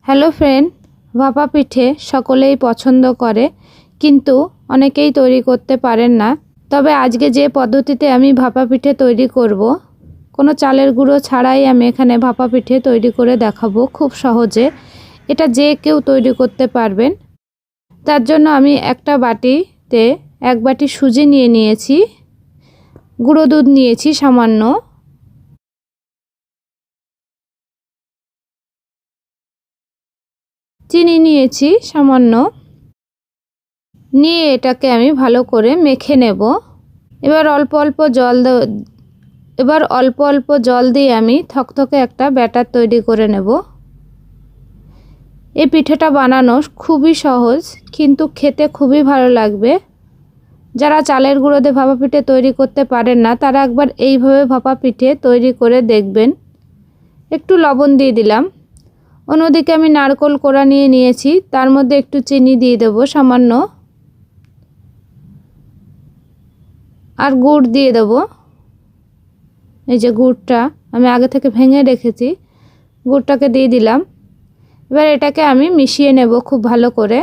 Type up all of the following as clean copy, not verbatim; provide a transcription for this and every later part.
Hello friend, ভাপা পিঠে সকলেই পছন্দ করে, কিন্তু অনেকেই তৈরি করতে পারেন না। তবে আজকে যে পদ্ধতিতে আমি ভাপা পিঠে তৈরি করব, কোনো চালের গুঁড়ো ছাড়াই আমি এখানে ভাপা পিঠে তৈরি করে দেখাবো খুব সহজে। এটা যে কেউ তৈরি করতে পারবেন। তার জন্য আমি একটা বাটিতে 1 বাটি সুজি নিয়ে নিয়েছি, গুঁড়ো দুধ নিয়েছি সামান্য, চিনি নিয়েছি সামান্য, নিয়ে এটাকে আমি ভালো করে মেখে নেব। এবার অল্প অল্প জল দিয়ে আমি থকথকে একটা ব্যাটার তৈরি করে নেব। এই পিঠেটা বানানো খুবই সহজ, কিন্তু খেতে খুবই ভালো লাগবে। যারা চালের গুঁড়ো দিয়ে ভাপা পিঠে তৈরি করতে পারেন না, তারা একবার এইভাবে ভাপা পিঠে তৈরি করে দেখবেন। একটু লবণ দিয়ে দিলাম। অন্যদিকে আমি নারকেল কোড়া নিয়ে নিয়েছি, তার মধ্যে একটু চিনি দিয়ে দেব সামান্য, আর গুড় দিয়ে দেব। এই যে গুড়টা আমি আগে থেকে ভেঙে রেখেছি, গুড়টাকে দিয়ে দিলাম। এবার এটাকে আমি মিশিয়ে নেব খুব ভালো করে।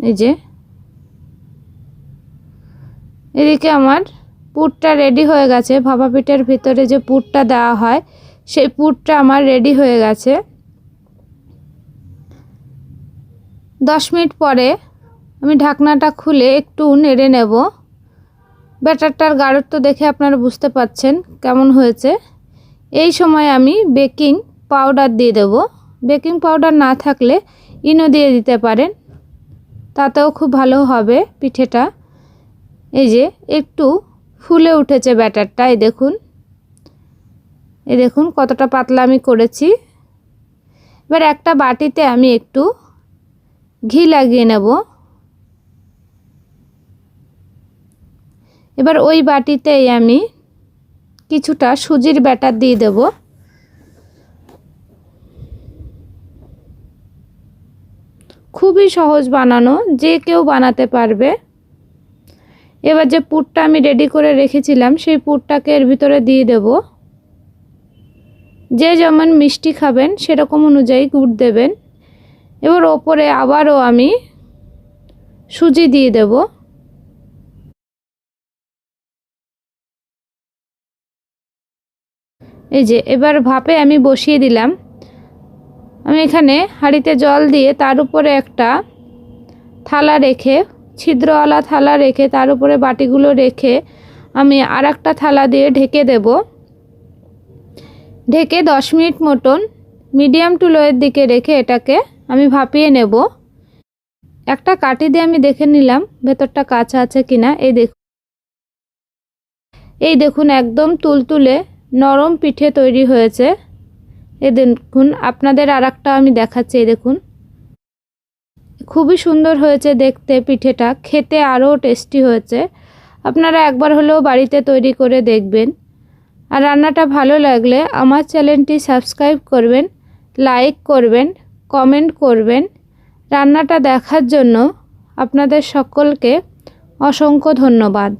এই যে এদিকে আমার পুরটা রেডি হয়ে গেছে। ভাপা পিঠের ভিতরে যে পুরটা দেওয়া হয়, সেই পুরটা আমার রেডি হয়ে গেছে। 10 মিনিট পরে আমি ঢাকনাটা খুলে একটু নেড়ে নেব। ব্যাটারটার গাঢ়ত্ব দেখে আপনারা বুঝতে পাচ্ছেন কেমন হয়েছে। এই সময় আমি বেকিং পাউডার দিয়ে দেব। বেকিং পাউডার না থাকলে ইনো দিয়ে দিতে পারেন, তাতেও খুব ভালো হবে পিঠেটা। এই যে একটু ফুলে উঠেছে ব্যাটারটা, এই দেখুন কতটা পাতলা আমি করেছি। এবার একটা বাটিতে আমি একটু ঘি লাগিয়ে নেব। এবার ওই বাটিতেই আমি কিছুটা সুজির ব্যাটার দিয়ে দেব। খুবই সহজ বানানো, যে কেউ বানাতে পারবে। এবার যে পুরটা আমি রেডি করে রেখেছিলাম, সেই পুরটাকে এর ভিতরে দিয়ে দেব। যে যেমন মিষ্টি খাবেন সেরকম অনুযায়ী গুড় দেবেন। এবার ওপরে আবারও আমি সুজি দিয়ে দেব। এই যে এবার ভাপে আমি বসিয়ে দিলাম। আমি এখানে হাঁড়িতে জল দিয়ে তার উপরে একটা থালা রেখে, ছিদ্রওয়ালা থালা রেখে, তার উপরে বাটিগুলো রেখে আমি আর একটা থালা দিয়ে ঢেকে দেব। ঢেকে 10 মিনিট মতন মিডিয়াম টু লোয়ের দিকে রেখে এটাকে আমি ভাপিয়ে নেব। একটা কাঠি দিয়ে আমি দেখে নিলাম ভেতরটা কাঁচা আছে কিনা। এই দেখুন একদম তুলতুলে নরম পিঠে তৈরি হয়েছে। এই দেখুন, আপনাদের আর একটা আমি দেখাচ্ছি। এই দেখুন, খুবই সুন্দর হয়েছে দেখতে। পিঠেটা খেতে আরও টেস্টি হয়েছে। আপনারা একবার হলেও বাড়িতে তৈরি করে দেখবেন। আর রান্নাটা ভালো লাগলে আমার চ্যানেলটি সাবস্ক্রাইব করবেন, লাইক করবেন, কমেন্ট করবেন। রান্নাটা দেখার জন্য আপনাদের সকলকে অসংখ্য ধন্যবাদ।